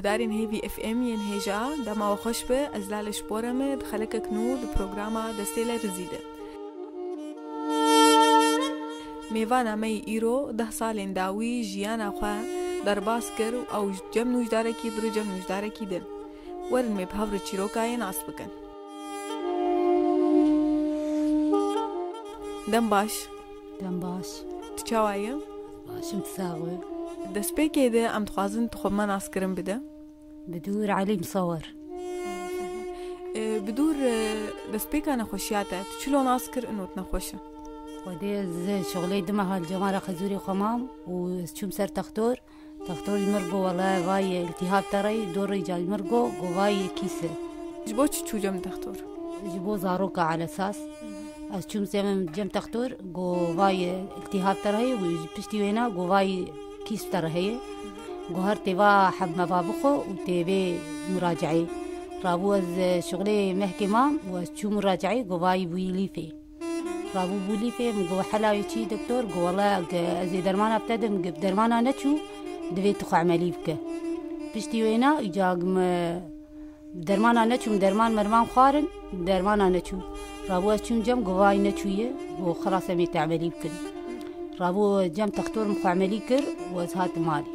guhdarên hêvî FM yên hêja dema we xweş be ez Lale ji pora me di xelekek nû di programa Destê Le Rizî de. Mêvana me yê îro 10 salên dawî jiyana xwe derbas kir û ew cem nûjdarekî di cem nûjdarekî din. Werin me bi hev re çîrokayê nas bikin. Dem baş. Dem baş. Tu çawa yê? Başım تساوي. Destpêkê de em dixwazin tu xwe me naskirin bide. بدور علي مصور. Bidur destpêka nexweşiya te tu çilo nas kir û tu nexweş e. ودي شغلي دمها الجمارة خزوري خمام وشوم سر تختور المرقو والله واي التهاب تري دور رجال المرقو واي كيسة. Ji bo çi çû cem textor? جبو زاروكا على أساس شوم سيم جم تختور جو واي التهاب تري وبشتي وينا جو واي كيس تري جو هر تبا حب مبابخو وتبي مراجعي رابوز شغلي محكمة وشو مراجعي جو واي بويلي فيه رابو بولي فيه جو حلاوي شي دكتور جو والله زي درمانا ابتدم درمانا نتشو دبيت تخو عملي بك بشتي وينا إجاق درمانا نتشو درمان مرمان خارن درمانا نتشو رابو اشتم جم جو واي نتشوية وخلاص ميت عملي بكن رابو جم تختور مخو عملي كر وازهات مالي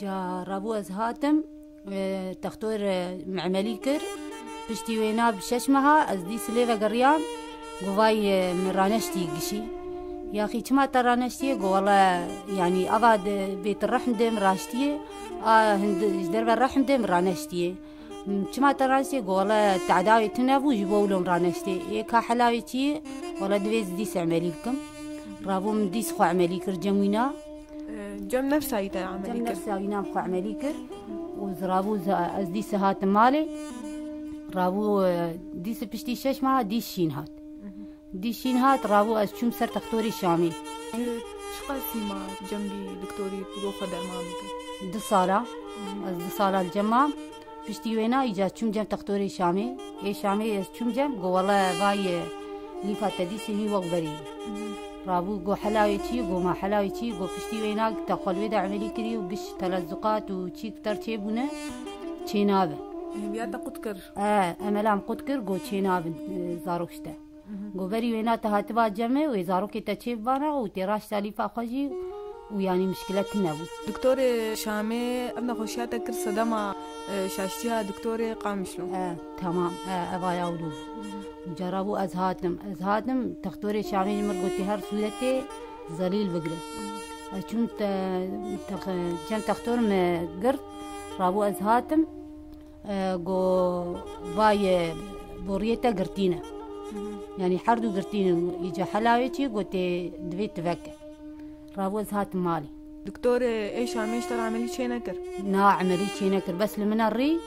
جا رابو ازهاتم تختور عملي كر بشتي وينا بششمها ازدي سليفة قريان قواي مرانشتي قشي يا أخي كما ترانشتي والله يعني أبعد بيت الرحم دم راشتي هند درب الرحم دم رانشتي كما ترانشتي والله تعداوي تنابو جبولهم رانشتي كحلاوي تي والله دويز ديس عملي بكم رابو من ديس خو عملي كر جموينا جم نفسها يتا عملي كر جم نفسها ينام خو عملي كر وزرابو ازدي سهات مالي رابو ديس بشتي شش ما ديس شين هات ديشين هات رابو از چوم سر تختوري شامي شقا سيما جنبي دكتوري بروخة درمان 2 سالة از 2 سالة الجمام بشتي وينا إجا چوم جم تختوري شامي شامي از چوم جم قو والله باي ليفا تديسي هي وقبري رابو قو حلاوي چي قو ما حلاوي چي قو بشتي وينا تقلوي دا عملي كري وقش تلزقات وچي كتر چي بونه چي نابه بياتا قدكر املام قدكر قو چي نابه زاروكشتا قبري وينا تهاتبا جمع ويزارو كي تشيف بانا وتراش تاليفا خوجي ويعني مشكلة نبو دكتور شامي ابن خوشياتا كر صدمة شاشتيها دكتور قامشلو تمام ابايا ولو جربو ازهاتم تختوري شامي مرقوتي هر سورتي زليل بقرة چون جم تختور مقرد رابو ازهاتم قو باي بوريتا قرتينا يعني حردو قرتين يجا حلاوتي قلت دبيت تفكر رابوز هات مالي دكتور ايش عميش ترى عملي شي نكر نا عملي شي نكر بس لمن الري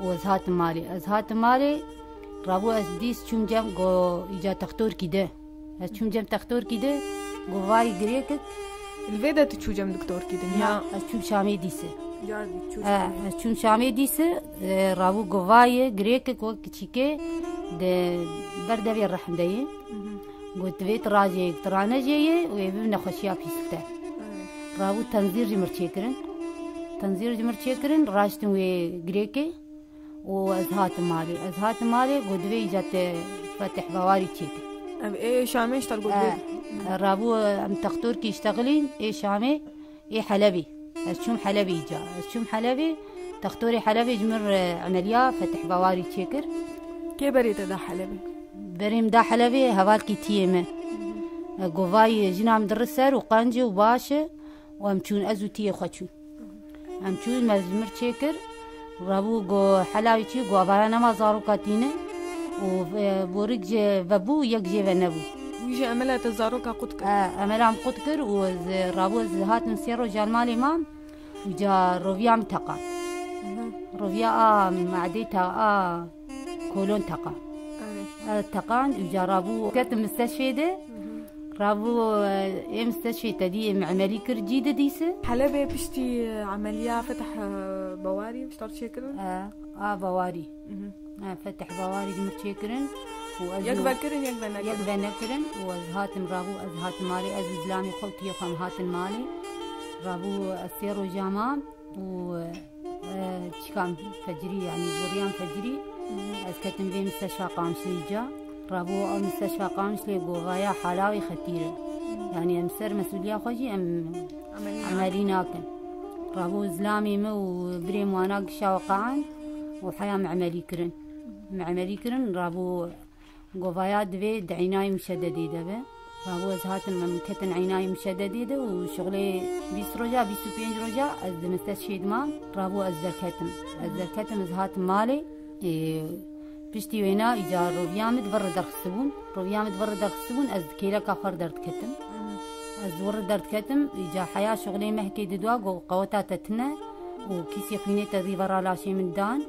وزهات مالي ازهات مالي رابو ازديس چوم جم قو يجا تختور كده چوم جم تختور كده قو واي قريكك الفيدا تشو جم دكتور كده يا چوم شامي ديسه چون شامي ديسه رابو قو واي قريكك وكتشيكي ده بردبي الرحم دايه قلت بيت راجي ترانا جايه ويبنا خشيا بيسته رابو تنزير جمر تشيكرن راشتن وي غريكي وازهات مالي قلت بي جات فتح بواري تشيكر اب ايه شامي اشتغل قلت رابو ام تختور كي يشتغلين ايه شامي ايه حلبي اشوم حلبي جا اشوم حلبي تختوري حلبي جمر عمليا فتح بواري تشيكر كي بريت دا حلبي بريم دا حلبي هوالكي تيمه قواي جنام درسر وقانجي وباشا وامشون ازو تيه خوشو امشون مزمر تشيكر رابو قو حلاوي تشي قو بارانا ما زارو كاتينه وبوريك جي بابو يك جي ونبو ويجي املا تزاروكا قدكر املا قدكر ورابو زهات نسيرو جالمالي مام وجا روفيا متقا روفيا معديتا كولون تقا تقان وجربو كت مستشفى ده رابو مستشفى تدي عملي كر جديدة ديسة حلبة بشتي عملية فتح بواري بشتار شكرن بواري فتح بواري جمر شكرن يقبل نكرن وازهاتم رابو ازهات مالي ازو زلامي خوتي خم هات المالي رابو السيرو جامام و كان فجري يعني بوريان فجري از كتم في مستشفى قامشلي جا رابو او مستشفى قامشلي قوغايا حالاوي خطيرة يعني امسر مسؤولية خوشي ام عملي ناكن رابو زلامي مو بريم وانا قشا وقعان وحياة معملي كرن رابو قوغايا دوي دعيناي مشددي دبه رابو ازهاتم ممكتن عيناي مشددي ده وشغلي 20 رجا 25 رجا از مستشفى دمام رابو ازدركتم ازهاتم مالي بشتي وينا إجا روبيامد برد درخسبون از كيلك آخر درد كتم از ورد درد كتم إجا حياة شغلي محكي ددوا قوتا تتنا وكيسي خيني تذي برا لاشي من دان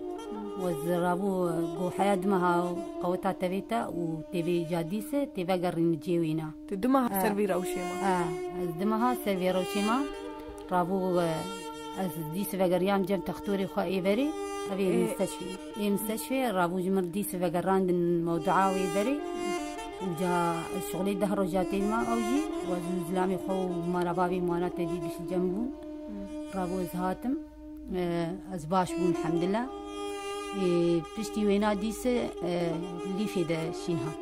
وزرابو قو حياة دمها قوتا تبيتا وتبي جاديسة تبا قرين جيوينا تدمها سيرفي روشيما از دمها سيرفي روشيما رابو از ديس بقريام جم تختوري خوا إيفري أبي مستشفى رابو جمر ديس بقران الموضوعة ويفري وجا الشغلي دهرو جاتين ما أوجي وزلامي خو مالا بابي موانا تدي بش جنبون رابو زهاتم أزباش بون الحمد لله بشتي وينا ديس ليفي دا شينهات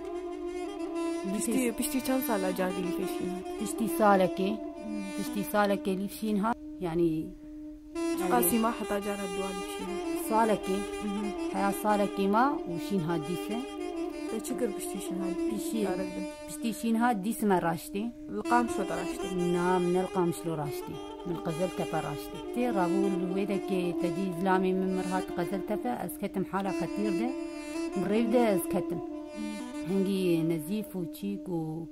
بشتي كم سالة جاكي ليفي شينهات بشتي سالكي ليف شينهات يعني قاسي ما حتى جارة الدوالي بشينهات صالكي حياة صالكي ما وشينهات ديسة تشكر بشتي شينهات ديس ما راشتي القامش ولا راشتي؟ نعم من القامش لو راشتي من قزل تفا راشتي تي رابو الويدك تدي زلامي من مرهات قزل تفا اسكتم حالة خطير ده مريب ده اسكتم هنجي نزيف وشيك و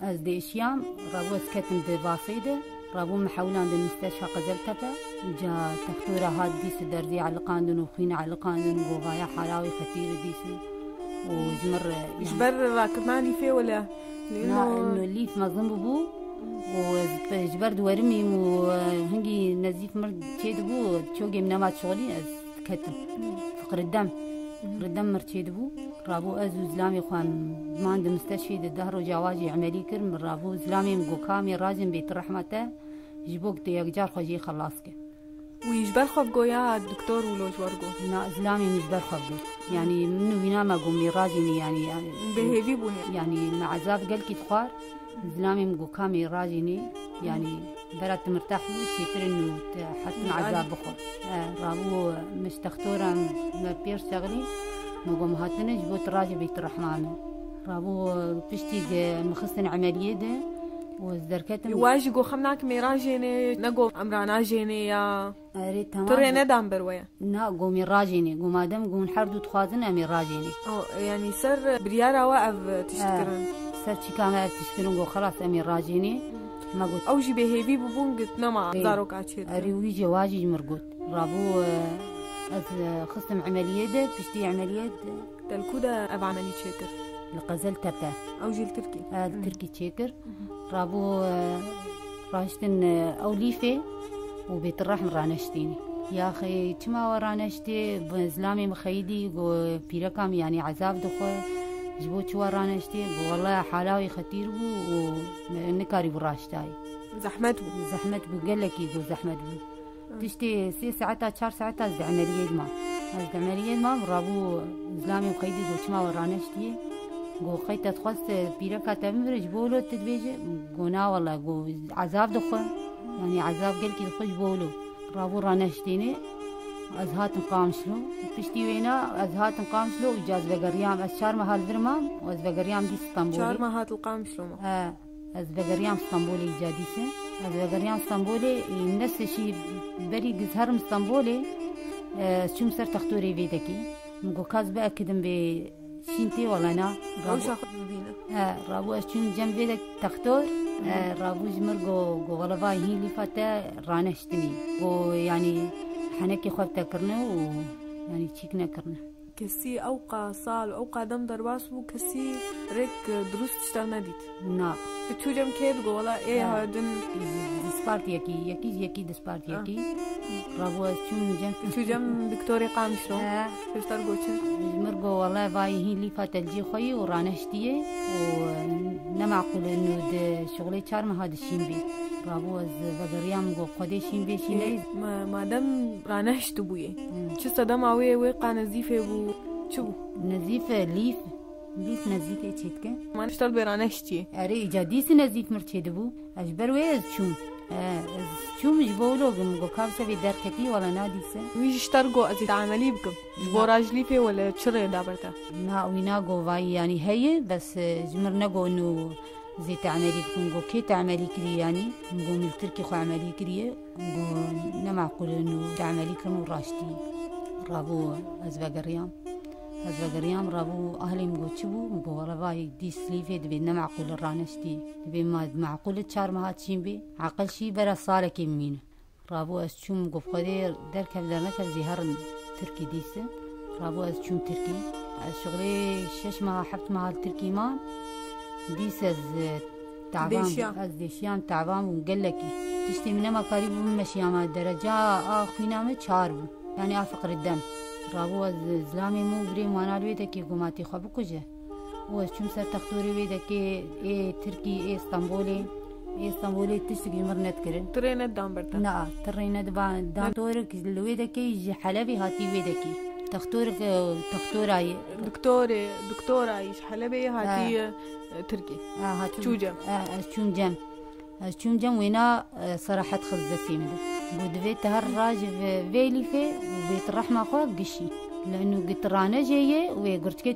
از ديشيام رابو اسكتم بباسيده رابو محاولان دي المستشفى قزل تفا جا تختورة هاد ديس درزي على القاندن وخينا على القاندن وغايا حلاوي خطير ديس وجمر جبر راكبنا ليفي ولا لانه الليف ما ضمبو وجبر دورمي وهنجي نزيف مرد تشيدبو تشوقي منامات شغلي از كتم فقر الدم مرتشيدبو رابو ازو زلامي خوان ماند مستشفى الدهر جواجي عملي كرم رابو زلامي مقو كامي رازم بيت رحمته جبوك دي يقجار خوجي خلاصك ويجبر خوب قويا الدكتور ولوج ورقو لا زلامي مجبر خوب يعني منو وينا ما قومي راجيني يعني بهيفي بوني يعني مع عذاب قلكي تخوار زلامي مقو كامي راجيني يعني برات مرتاح شيتر انه حتى عذاب بخور رابو مش تختورة ما بير شغلي نقوم هاتنا جبوت راجع بيت الرحمن رابو بشتي مخصن عملية ده وزركتم واجي قو خمناك ميراجيني نقو أمرانا جيني يا ريت تمام ترى ندم برويا نا قو ميراجيني قو مادام قو نحردو تخازن ميراجيني يعني سر بريارة واقف تشتكرن سر شكامة تشتكرن قو خلاص ميراجيني ما قلت أوجي بهيفي ببون قلت نما زارو كاتشير أريويجي واجي مرقوت رابو خصم عملية ده بشتي عملية تلكودا أب عملي تشيكر القزل تبا أوجي التركي التركي تشيكر رابو راشتن أوليفة وبيت الرحم رانشتيني يا أخي كما ورانشتي بزلامي مخيدي قو بيركام يعني عذاب دخوة جبو شو رانشتي قو والله حالاوي خطير بو ونكاري براشتاي زحمت بو قلكي قو زحمت بو تشتي 6 ساعات 4 ساعات از عملية ما رابو زلامي مخيدي قو كما ورانشتي قو خيتا تخص بيركا تمرج بولو تدبيجي قونا والله قو عذاب دخوة يعني عذاب قلكي دخوة جبولو رابو رانشتيني أزهات مقامشلو بشتي وينا أزهات مقامشلو إجاز بقريام أشار محل برمام وأز بقريام دي اسطنبولي شار محل القامشلو أز بقريام اسطنبولي إجاديسة أز بقريام اسطنبولي نفس الشي بري قزهرم اسطنبولي شو مسر تختوري بيدكي مقو كاز بأكدم بشينتي ولا نا رابو أشون جنب بيدك تختور رابو جمر قو ولا باي هي اللي فاتا رانشتني قو يعني حنكي خوفتا كرنا ويعني تشيكنا كرنا كسي أوقع صال أوقع دم درباسو كسي ريك دروس تشتغل ديت نا تشوجم كيد قو ولا إيه هادن دسبارت يكي دسبارت يكي رابو از چون جم شو جم دكتوري قام شلو فشتر قوتشن مرقو والله باي هي اللي فات الجي خوي ورانشتيه ونمعقول انه ده شغلي شارم هذا الشين بي رابو از بقريام قو قدي شين بي شين ما دام رانشت بويه شو صدام اوي وقع نزيفه بو شو نزيف ليف نزيف اتشيتك ما نشتغل برانشتي اري جديس نزيف مرتشي دبو اجبر ويز شو مش بقولوا قو كابسة بدركتي ولا ناديسة ويش اشترقوا ازيد عملي بكم جبو راجلي فيه ولا تشري دابرتا نا ويناقو واي يعني هي بس جمرناقو انه زي تعملي بكم قو كي تعملي كري يعني نقو من التركي خو عملي كري نقو نمعقول انه تعملي كرم وراشتي رابو أزبقريام رابو أهلي مقو تشبو مقو والله باي دي سليفي دبي نمعقول الرانشتي دبي ما معقول تشار ما هاتشين بي عقل شي برا صارك يمين رابو أسشو مقو بقدر دركب درنكب زهر تركي ديسة رابو أسشو تركي الشغلي شش ما حبت مع التركي ما ديسة تعبان از ديشيان تعبان ومقلكي تشتي منما قريب من مشيامات درجة آخوينا ما تشاربو يعني أفقر الدم رابو از زلامي مو بريم وانا الويدا كي قوماتي خواب كجه و چون سر تختوري ويدا كي اي تركي اي اسطنبولي تشتغي مرنت كرن ترينت دام برتا نا ترينت دام تورك الويدا كي جي حلبي هاتي ويدا كي تختوراي دكتوراي حلبي هاتي تركي چون جم وينا صراحة خزتي مده بود تهر راجب فيلي في وبيت الرحمة خو قشي لأنه قلت رانا جاية وقلت كي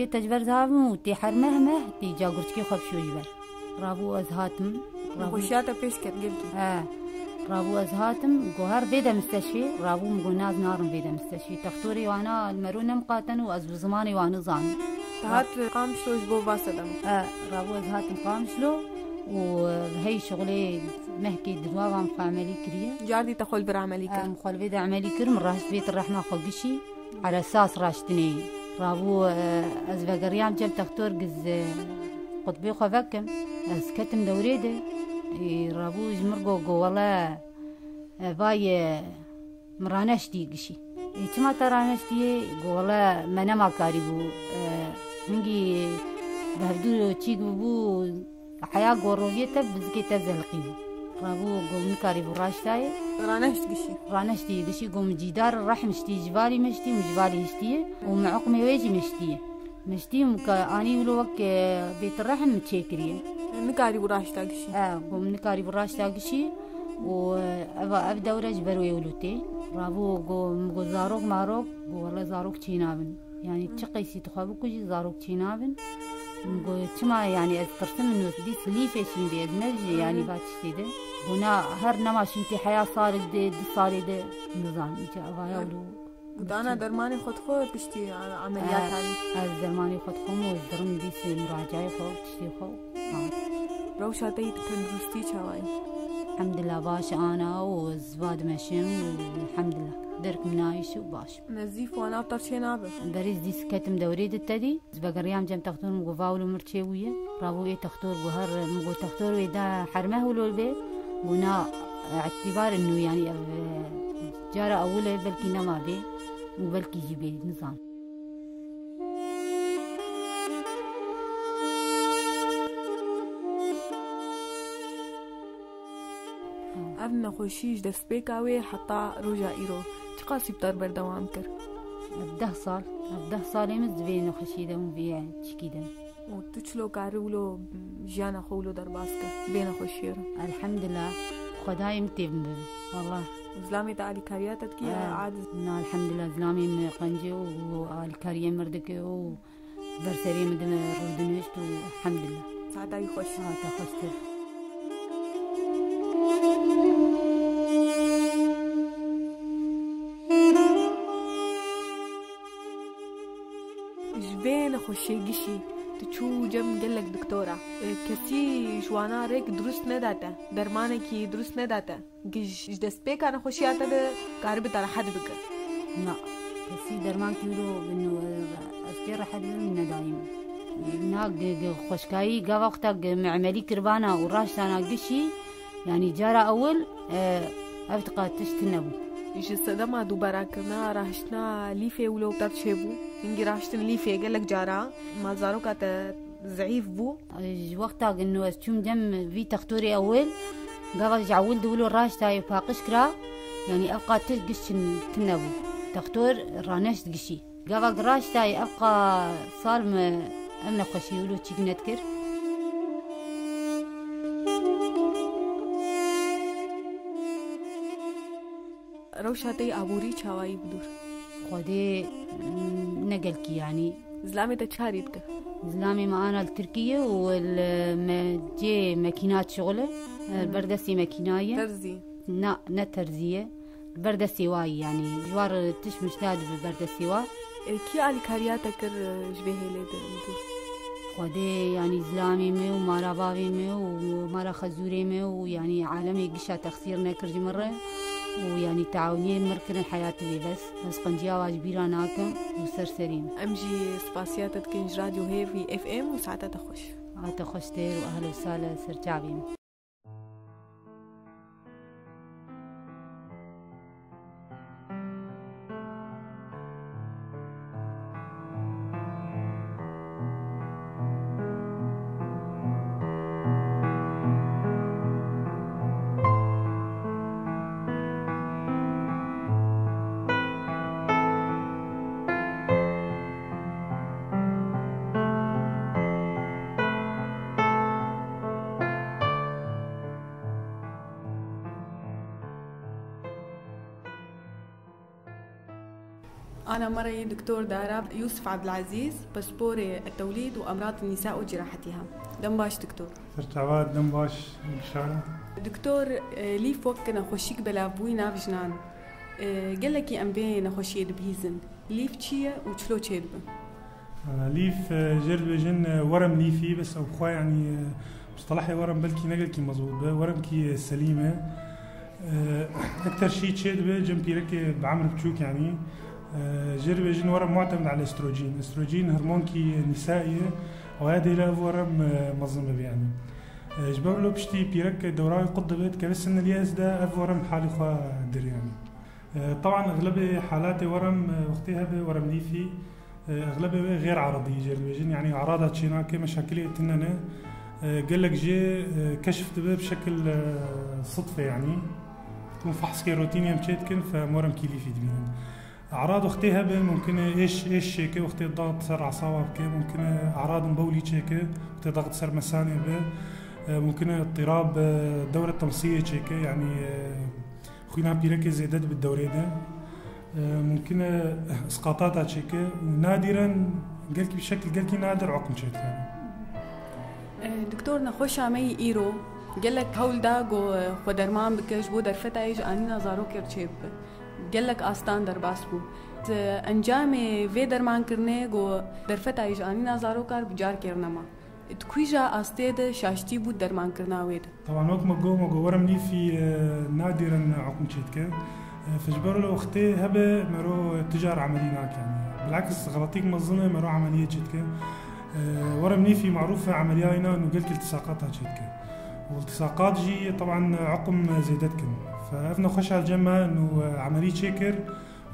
تجبر ذهب وتي حرمه تي جا قلت كي خب شو جبر رابو أزهاتم وخشياتا بيش كت قلتي رابو أزهاتم قهر بيدا مستشفي رابو مقناز نارم بيدا مستشفي تختوري وانا المرونة مقاتن وأزب زماني وانا زاني تهات قام شلوش بو باسدم رابو أزهاتم قام شلو وهي شغلي مهكي دواغام عملي كريه جاردي تخول برعملي كرم مخول بيد عملي كرم راش بيت الرحمة خوقشي على أساس راشتني رابو أزبقريام جم تختور قز قطبي خوفكم أز كتم دوريده رابو جمرقو قو والله باي مرانشتي قشي كما ترانشتي قو والله منما كاريبو هنجي بهدو تشيق بو حياة قوروبية بزكي تزلقيه رابو قوم نكاري براشتاي رانشتي قشي قوم جدار الرحم مشتي جبالي مجبالي مشتي ومعقمي ويجي مشتي اني ولو وك بيت الرحم متشكريه نكاري براشتا قشي قوم نكاري براشتا قشي وابدا ورج بروي ولوتي رابو قوم زاروك ماروك والله زاروك تشينابن يعني تشقيسي تخابو كوجي زاروك تشينابن نقول تما يعني أذكرت منه دي سليفة شين بيد نرجع يعني باتشتي ده هنا هر نماش انتي حياة صارت دي صارت ده نظام إيجا أغايا ولو قد أنا درماني خد خو بشتي عمليات هذه درماني خد خو وزدرم دي مراجعي خو تشتي خو روشاتي تندرستي شواي الحمد لله باش أنا وزباد ماشين والحمد لله درك منايش وباش نزيف وانا بطرشي نابه بريز دي سكتم دوريد التدي زبقريام جم تختور مقفاولو مرتشيوية رابو ايه تختور قهر مقو تختور ويدا حرمه ولو البيت ونا اعتبار انه يعني جارة اولى بلكي نما بي وبلكي جيبي نظام ابنا خوشيش دست بيكاوي حتى رجع ايرو تقاسي بطار بردوام كر 10 سال يمز بينو خشيدة وبيع تشكيدة وتشلو كارولو جانا خولو درباسكا بين خوشيرو الحمد لله خداي متيب والله زلامي تاعلي كارياتك كي عاد الحمد لله زلامي قنجي والكاريا مردك وبرسري مدن رودنشت والحمد لله ساعتها خوش تخشتر جبين خوشي قشي تشو جم قالك دكتورة كسي جوانا ريك دروس نداتا درمانه كي دروس نداتا قش دست بيك انا خوشياتا ده قاربة على حد بك لا كسي درمان كيلو انه اذكر حد من دايم ناق خوشكاي قا وقتا معملي كربانا وراش انا قشي يعني جارة اول أبتقى تشتنبو جسدا ما دوباره كنا راهشنا ليفي ولو بترشبو إنجي راهشتن ليفي قالك جارا ما زارو كات ضعيف بو وقتها إنه شوم جم في تختوري أول قبل جعول دولو راش تاي باقش كرا يعني أبقى تلقش تنبو تختور رانش تقشي قبل راش تاي أبقى صار ما أمنا خشي ولو تشيك نتكر روشاتي أبوري شواي بدور خدي نقلكي يعني زلامي تشاريتك زلامي معانا التركية والجي ماكينات شغله البردسي ماكيناية ترزي لا ترزية البردسي واي يعني جوار تشمش داد بالبردسي واي كي آلي كارياتك جبهي ليد بدور خدي يعني زلامي مي ومارا بابي مي ومارا خزوري مي ويعني عالمي قشا تخسير نكرج مرة ويعني تعاونين مركن الحياة اللي بس قنجيا واجبيرا ناكم وسرسرين أمجي سباسياتك كنج راديو هيفي اف ام وساعتها تخش تخش تير وأهلا وسهلا سرجابين أنا مري دكتور دارا يوسف عبد العزيز باسبور التوليد وأمراض النساء وجراحتها. دمباش دكتور. سرتعواد دمباش إن شاء الله. دكتور لي فوق نخشيك بلا بوينا بجنان. قال لك أم بين نخشيد بهيزن. ليف تشيا وشلو تشيد ليف جرب جن ورم ليفي بس أو خوا يعني مصطلحي ورم بلكي نقل كي مظبوط ورم كي سليمة. أكثر شيء تشيد جنبي رك بعمر بتشوك يعني. جرب جن ورم معتمد على الاستروجين، الاستروجين هرمون كي نسائية وهذا لا ورم مظلم يعني. جبر له بشتي بيرك دوراي قطبت كبس إن الياس ده أف ورم حالي خا در يعني. طبعا أغلب حالاتي ورم وقتها ورم ليفي أغلبها غير عرضي جرب جن يعني أعراضها تشينا كمشاكل تننا قال لك جي كشفت به بشكل صدفة يعني تكون فحص كي روتيني مشيتكن فمورم كي ليفي دبينا. أعراض وقتها ممكن إيش شيكة وقت الضغط صار عصابة بك ممكن أعراض مبولي شيكة وقت الضغط صار مساني به ممكن اضطراب الدورة التنصية شيكة يعني خوينا بيركز زيادات بالدورة ده ممكن إسقاطات شيكة ونادرا قالك بشكل قالك نادر عقم شيكة يعني. دكتور نخش عمي إيرو قال لك هول دا جو خدرمان بكش بو درفتا إيج أنينا زاروك يرشيب قال لك آستان در باسبو انجام في درمان کرنے گو درفتا ایج آنینا زارو کار بجار کرنما تكويجا أستيد شاشتي بود درمان کرنا ويد طبعا وقت مجو ورم لي في نادرا عقم شيتك فجبر له اختي هبه مرو تجار عمليناك يعني بالعكس غلطيك منظمه مرو عمليه شيتك ورم لي في معروفه عمليانا انه قلت التصاقاتها شيتك والتصاقات جي طبعا عقم زيدتك فأفنا خش على الجمع إنه عملية شكر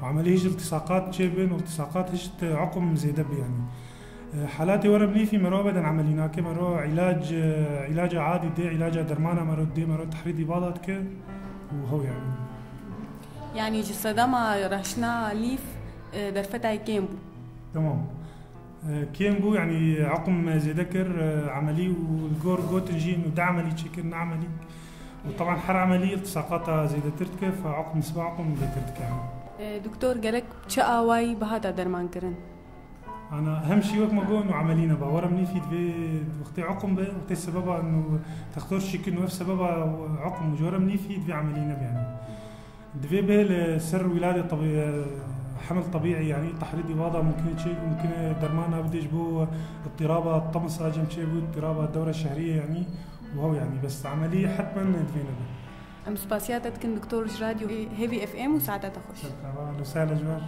وعملية التصاقات شبن والتصاقات هشت عقم زي دب يعني حالاتي ورم ليفي مرو أبدا عمليناك مرو علاج عادي دي علاج درمانة مرو دي مرو تحريض إبادتك وهو يعني جسدا ما رشنا ليف درفتها كيمبو تمام كيمبو يعني عقم زي ذكر عملي والجور جوتنجي إنه ده عملية شكر نعملي وطبعا حر عملية التصاقاتها زي دترتك فعقم نسبة عقم زي دترتك يعني. دكتور قالك شقا واي بهذا درمان كرن. أنا أهم شيء وقت ما جو إنه عملينا بورم نيفي في وقت عقم به وقت سببها إنه تختار شيء كأنه في سببها عقم وجورم نيفي في عملينا يعني. دفي به سر ولادة طبيعي حمل طبيعي يعني تحريض إباضة ممكن شيء ممكن درمانها بديش بو اضطرابها الطمس أجم شيء بو اضطرابها الدورة الشهرية يعني. وهو يعني بس عملية حتما دفينا به. أم سباسياتك دكتور راديو هيفي اف ام وساعتها تخش. شكرا. وسهلا جوار.